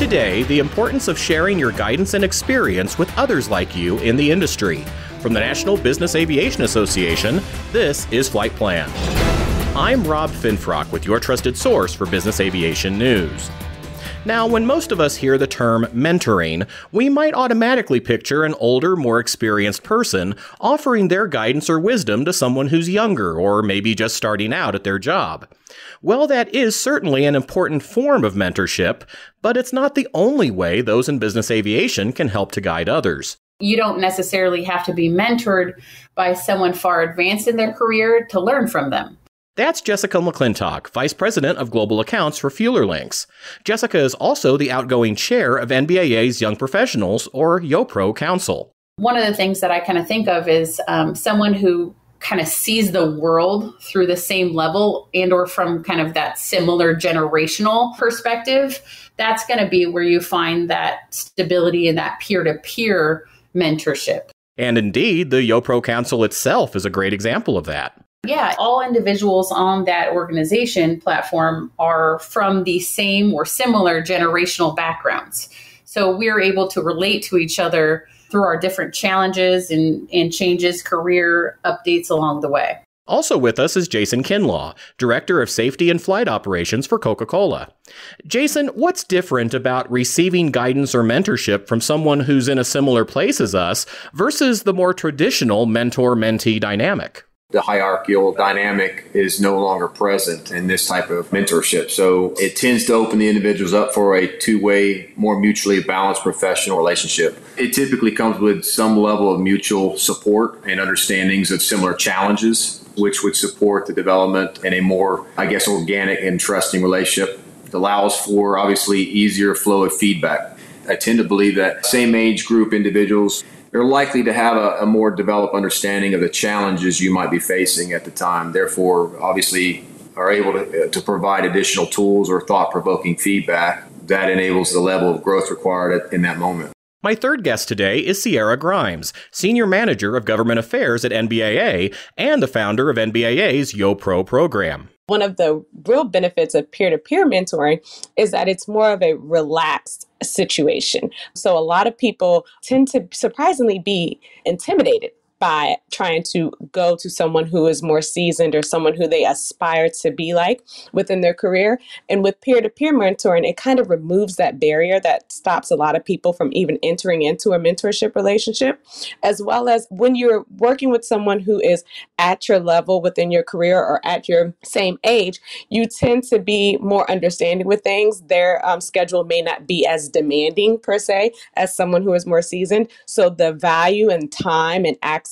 today the importance of sharing your guidance and experience with others like you in the industry. From the National Business Aviation Association, this is Flight Plan. I'm Rob Finfrock with your trusted source for business aviation news. Now, when most of us hear the term mentoring, we might automatically picture an older, more experienced person offering their guidance or wisdom to someone who's younger or maybe just starting out at their job. Well, that is certainly an important form of mentorship, but it's not the only way those in business aviation can help to guide others. You don't necessarily have to be mentored by someone far advanced in their career to learn from them. That's Jessica McClintock, Vice President of Global Accounts for FuelerLinks. Jessica is also the outgoing chair of NBAA's Young Professionals, or YoPro Council. One of the things that I kind of think of is someone who kind of sees the world through the same level and or from kind of that similar generational perspective. That's going to be where you find that stability and that peer-to-peer mentorship. And indeed, the YoPro Council itself is a great example of that. Yeah, all individuals on that organization platform are from the same or similar generational backgrounds. So we're able to relate to each other through our different challenges and changes, career updates along the way. Also with us is Jason Kinlaw, Director of Safety and Flight Operations for Coca-Cola. Jason, what's different about receiving guidance or mentorship from someone who's in a similar place as us versus the more traditional mentor-mentee dynamic? The hierarchical dynamic is no longer present in this type of mentorship. So it tends to open the individuals up for a two-way, more mutually balanced professional relationship. It typically comes with some level of mutual support and understandings of similar challenges, which would support the development in a more, organic and trusting relationship. It allows for, obviously, easier flow of feedback. I tend to believe that same age group individuals, they're likely to have a more developed understanding of the challenges you might be facing at the time. Therefore, obviously, are able to provide additional tools or thought-provoking feedback that enables the level of growth required in that moment. My third guest today is Sierra Grimes, Senior Manager of Government Affairs at NBAA and the founder of NBAA's YoPro program. One of the real benefits of peer-to-peer mentoring is that it's more of a relaxed situation. So a lot of people tend to surprisingly be intimidated by trying to go to someone who is more seasoned or someone who they aspire to be like within their career. And with peer-to-peer mentoring, it kind of removes that barrier that stops a lot of people from even entering into a mentorship relationship, as well as when you're working with someone who is at your level within your career or at your same age, you tend to be more understanding with things. Their schedule may not be as demanding per se as someone who is more seasoned. So the value and time and access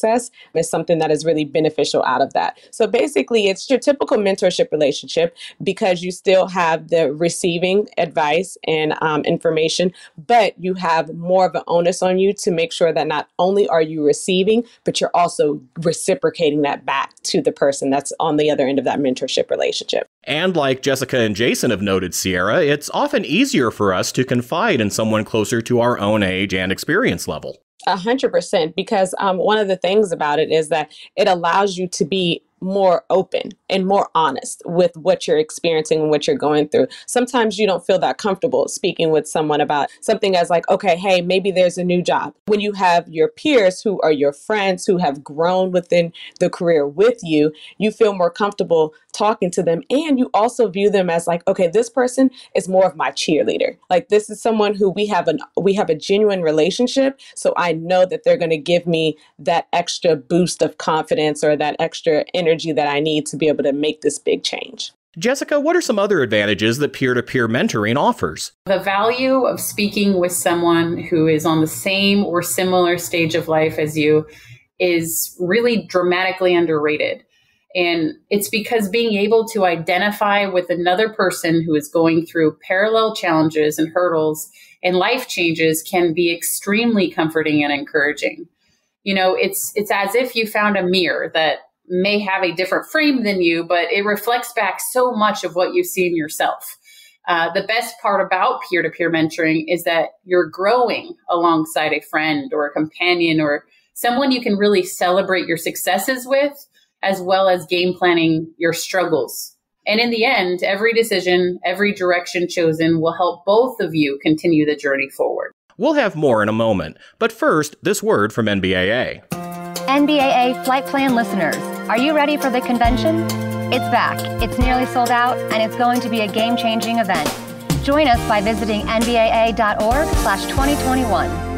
is something that is really beneficial out of that. So basically, it's your typical mentorship relationship because you still have the receiving advice and information, but you have more of an onus on you to make sure that not only are you receiving, but you're also reciprocating that back to the person that's on the other end of that mentorship relationship. And like Jessica and Jason have noted, Sierra, it's often easier for us to confide in someone closer to our own age and experience level. 100%, because one of the things about it is that it allows you to be more open and more honest with what you're experiencing and what you're going through. Sometimes you don't feel that comfortable speaking with someone about something as like, okay, hey, maybe there's a new job. When you have your peers who are your friends who have grown within the career with you, you feel more comfortable talking to them. And you also view them as like, okay, this person is more of my cheerleader. Like this is someone who we have a genuine relationship. So I know that they're going to give me that extra boost of confidence or that extra energy that I need to be able to make this big change. Jessica, what are some other advantages that peer-to-peer mentoring offers? The value of speaking with someone who is on the same or similar stage of life as you is really dramatically underrated. And it's because being able to identify with another person who is going through parallel challenges and hurdles and life changes can be extremely comforting and encouraging. You know, it's as if you found a mirror that may have a different frame than you, but it reflects back so much of what you see in yourself. The best part about peer-to-peer mentoring is that you're growing alongside a friend or a companion or someone you can really celebrate your successes with, as well as game planning your struggles And in the end, every decision, every direction chosen will help both of you continue the journey forward. We'll have more in a moment, but first, this word from NBAA. NBAA Flight Plan listeners, are you ready for the convention? It's back, it's nearly sold out, and it's going to be a game-changing event. Join us by visiting nbaa.org/2021.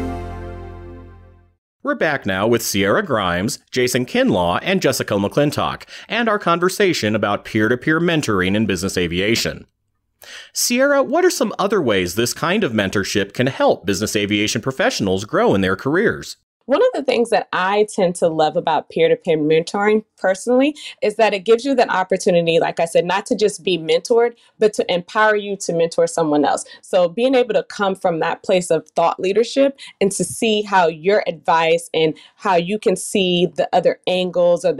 We're back now with Sierra Grimes, Jason Kinlaw, and Jessica McClintock, and our conversation about peer-to-peer mentoring in business aviation. Sierra, what are some other ways this kind of mentorship can help business aviation professionals grow in their careers? One of the things that I tend to love about peer-to-peer mentoring personally is that it gives you that opportunity, like I said, not to just be mentored, but to empower you to mentor someone else. So being able to come from that place of thought leadership and to see how your advice and how you can see the other angles or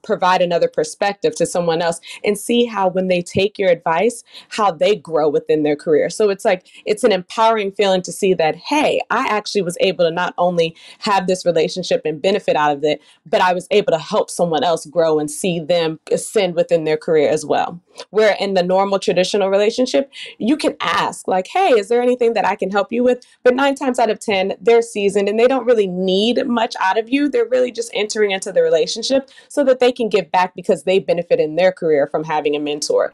provide another perspective to someone else and see how when they take your advice, how they grow within their career. So it's an empowering feeling to see that, hey, I actually was able to not only have this relationship and benefit out of it, but I was able to help someone else grow and see them ascend within their career as well. Where in the normal traditional relationship, you can ask like, hey, is there anything that I can help you with? But 9 times out of 10, they're seasoned and they don't really need much out of you. They're really just entering into the relationship so that they can give back because they benefit in their career from having a mentor.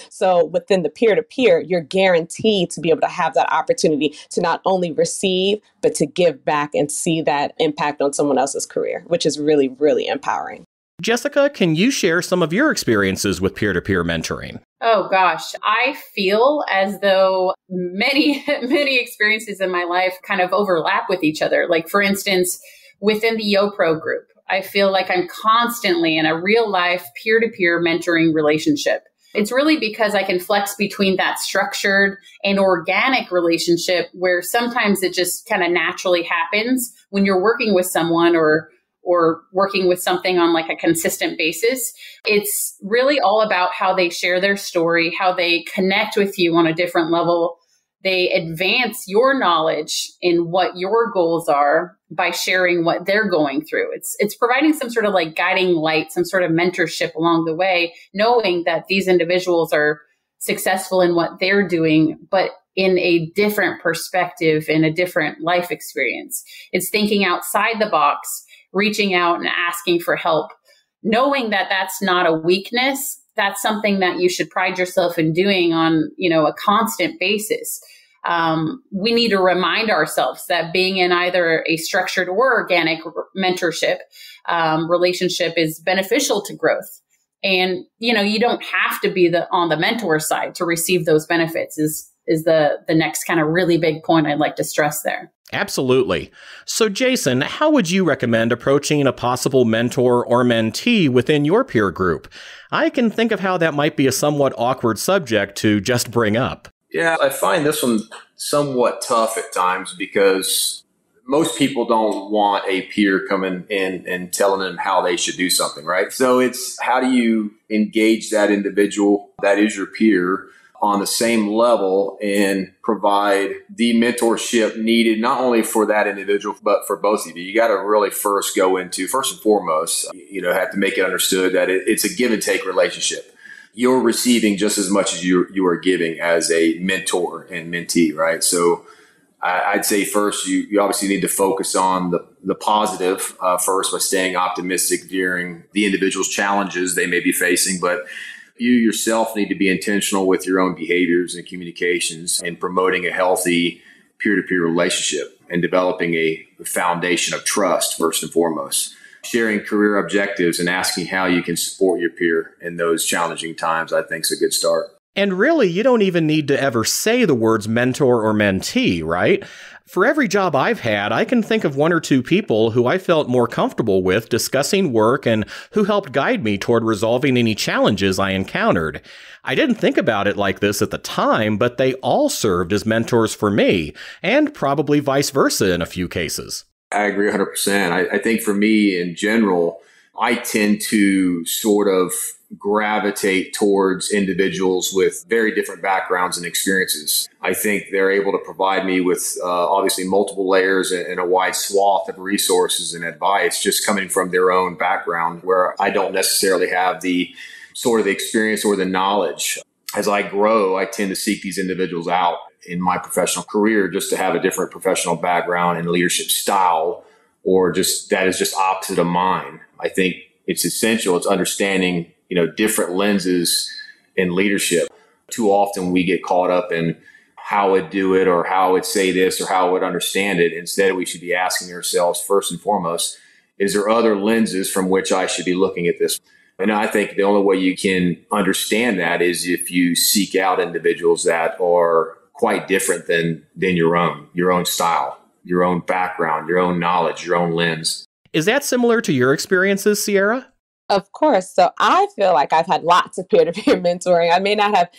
So within the peer-to-peer, you're guaranteed to be able to have that opportunity to not only receive, but to give back and see that impact on someone else's career, which is really, really empowering. Jessica, can you share some of your experiences with peer-to-peer mentoring? Oh gosh, I feel as though many experiences in my life kind of overlap with each other. Like for instance, within the YoPro group, I feel like I'm constantly in a real life peer-to-peer mentoring relationship. It's really because I can flex between that structured and organic relationship where sometimes it just kind of naturally happens when you're working with someone or working with something on like a consistent basis. It's really all about how they share their story, how they connect with you on a different level. They advance your knowledge in what your goals are by sharing what they're going through. It's providing some sort of like guiding light, some sort of mentorship along the way, knowing that these individuals are successful in what they're doing, but in a different perspective, in a different life experience. It's thinking outside the box, reaching out and asking for help, knowing that that's not a weakness. That's something that you should pride yourself in doing on, a constant basis. We need to remind ourselves that being in either a structured or organic mentorship relationship is beneficial to growth. And, you don't have to be on the mentor side to receive those benefits is the next kind of really big point I'd like to stress there. Absolutely. So, Jason, how would you recommend approaching a possible mentor or mentee within your peer group? I can think of how that might be a somewhat awkward subject to just bring up. Yeah, I find this one somewhat tough at times because most people don't want a peer coming in and telling them how they should do something, right? So it's how do you engage that individual that is your peer on the same level and provide the mentorship needed not only for that individual, but for both of you. You got to really first and foremost, have to make it understood that it's a give and take relationship. You're receiving just as much as you are giving as a mentor and mentee, right? So I'd say first, you obviously need to focus on the positive first by staying optimistic during the individual's challenges they may be facing, but you yourself need to be intentional with your own behaviors and communications and promoting a healthy peer-to-peer relationship and developing a foundation of trust first and foremost. Sharing career objectives and asking how you can support your peer in those challenging times, I think is a good start. And really, you don't even need to ever say the words mentor or mentee, right? For every job I've had, I can think of 1 or 2 people who I felt more comfortable with discussing work and who helped guide me toward resolving any challenges I encountered. I didn't think about it like this at the time, but they all served as mentors for me, and probably vice versa in a few cases. I agree 100%. I think for me in general, I tend to sort of gravitate towards individuals with very different backgrounds and experiences. I think they're able to provide me with obviously multiple layers and a wide swath of resources and advice just coming from their own background, where I don't necessarily have the sort of the experience or the knowledge. As I grow, I tend to seek these individuals out in my professional career just to have a different professional background and leadership style, or just that is just opposite of mine. I think it's essential. It's understanding, different lenses in leadership. Too often we get caught up in how it do it or how it say this or how it would understand it. Instead, we should be asking ourselves first and foremost, is there other lenses from which I should be looking at this? And I think the only way you can understand that is if you seek out individuals that are quite different than your own style, your own background, your own knowledge, your own lens. Is that similar to your experiences, Sierra? Of course. So I feel like I've had lots of peer-to-peer mentoring. I may not have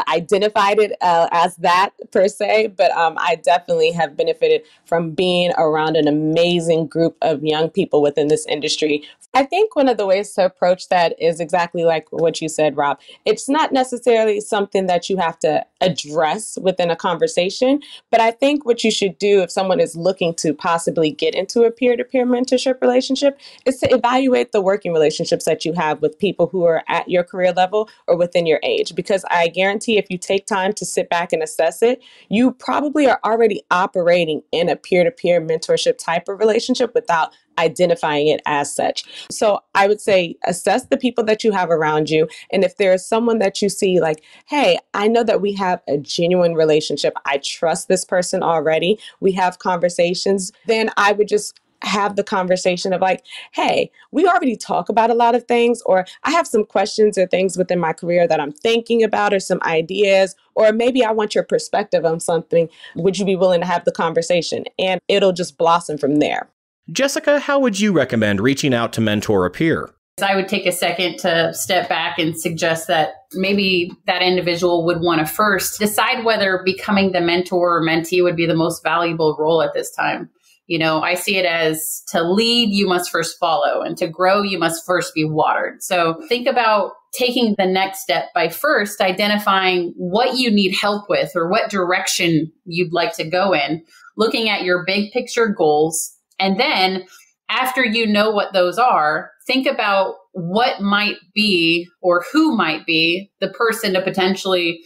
identified it as that per se, but I definitely have benefited from being around an amazing group of young people within this industry. I think one of the ways to approach that is exactly like what you said, Rob. It's not necessarily something that you have to address within a conversation, but I think what you should do if someone is looking to possibly get into a peer-to-peer mentorship relationship is to evaluate the working relationships that you have with people who are at your career level or within your age. Because I guarantee if you take time to sit back and assess it, you probably are already operating in a peer-to-peer mentorship type of relationship without identifying it as such. So I would say assess the people that you have around you. And if there is someone that you see like, hey, I know that we have a genuine relationship. I trust this person already. We have conversations. Then I would just have the conversation of like, hey, we already talk about a lot of things, or I have some questions or things within my career that I'm thinking about, or some ideas, or maybe I want your perspective on something. Would you be willing to have the conversation? And it'll just blossom from there. Jessica, how would you recommend reaching out to mentor a peer? I would take a second to step back and suggest that maybe that individual would want to first decide whether becoming the mentor or mentee would be the most valuable role at this time. I see it as to lead, you must first follow, and to grow, you must first be watered. So think about taking the next step by first identifying what you need help with or what direction you'd like to go in, looking at your big picture goals. And then after you know what those are, think about what might be or who might be the person to potentially,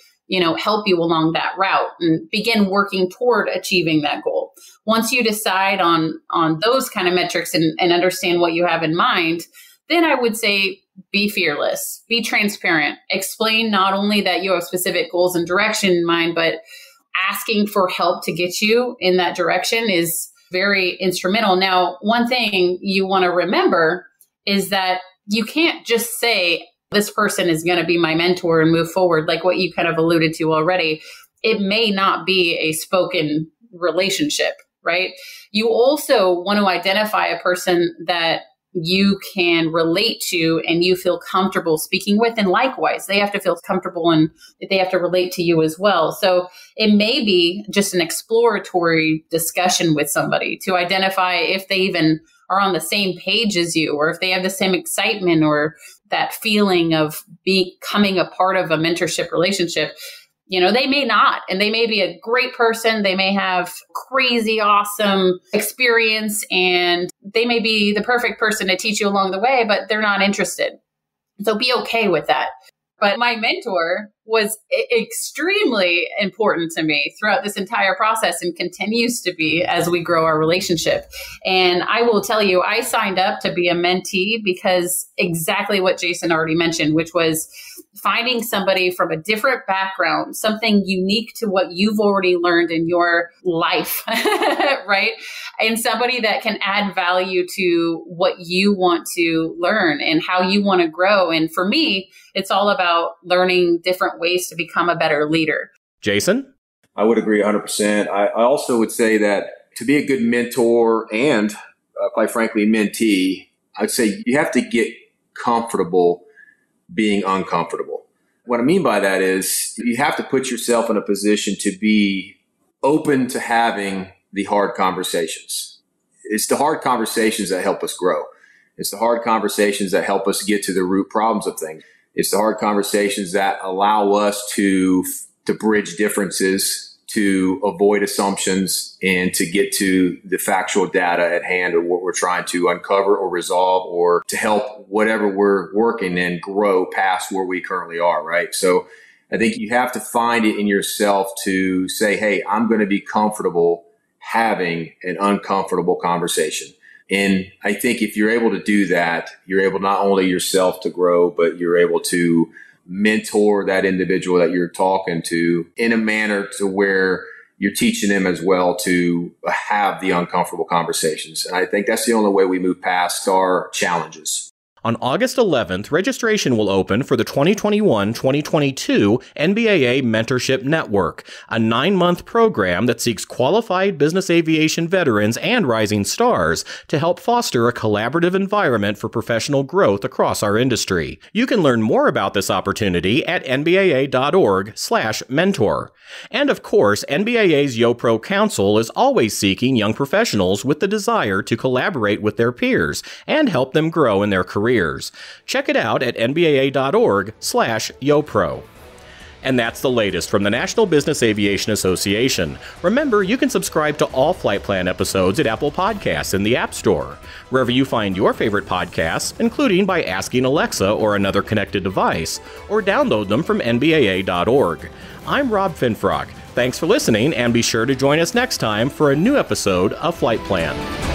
help you along that route and begin working toward achieving that goal. Once you decide on those kind of metrics and understand what you have in mind, then I would say be fearless, be transparent, explain not only that you have specific goals and direction in mind, but asking for help to get you in that direction is very instrumental. Now, one thing you want to remember is that you can't just say, this person is going to be my mentor and move forward, like what you kind of alluded to already. It may not be a spoken relationship, right? You also want to identify a person that you can relate to and you feel comfortable speaking with. And likewise, they have to feel comfortable and they have to relate to you as well. So it may be just an exploratory discussion with somebody to identify if they even are on the same page as you, or if they have the same excitement or that feeling of becoming a part of a mentorship relationship. They may not, and they may be a great person. They may have crazy, awesome experience, and they may be the perfect person to teach you along the way, but they're not interested. So be okay with that. But my mentor was extremely important to me throughout this entire process and continues to be as we grow our relationship. And I will tell you, I signed up to be a mentee because exactly what Jason already mentioned, which was finding somebody from a different background, something unique to what you've already learned in your life, right? And somebody that can add value to what you want to learn and how you want to grow. And for me, it's all about learning different ways to become a better leader. Jason? I would agree 100%. I also would say that to be a good mentor and, quite frankly, mentee, I'd say you have to get comfortable being uncomfortable. What I mean by that is you have to put yourself in a position to be open to having the hard conversations. It's the hard conversations that help us grow. It's the hard conversations that help us get to the root problems of things. It's the hard conversations that allow us to bridge differences, to avoid assumptions and to get to the factual data at hand or what we're trying to uncover or resolve or to help whatever we're working in grow past where we currently are, right? So I think you have to find it in yourself to say, hey, I'm going to be comfortable having an uncomfortable conversation. And I think if you're able to do that, you're able not only yourself to grow, but you're able to mentor that individual that you're talking to in a manner to where you're teaching them as well to have the uncomfortable conversations. And I think that's the only way we move past our challenges. On August 11th, registration will open for the 2021-2022 NBAA Mentorship Network, a 9-month program that seeks qualified business aviation veterans and rising stars to help foster a collaborative environment for professional growth across our industry. You can learn more about this opportunity at nbaa.org/mentor. And of course, NBAA's YoPro Council is always seeking young professionals with the desire to collaborate with their peers and help them grow in their careers. Check it out at nbaa.org/YoPro. And that's the latest from the National Business Aviation Association. Remember, you can subscribe to all Flight Plan episodes at Apple Podcasts in the App Store, wherever you find your favorite podcasts, including by asking Alexa or another connected device, or download them from nbaa.org. I'm Rob Finfrock. Thanks for listening, and be sure to join us next time for a new episode of Flight Plan.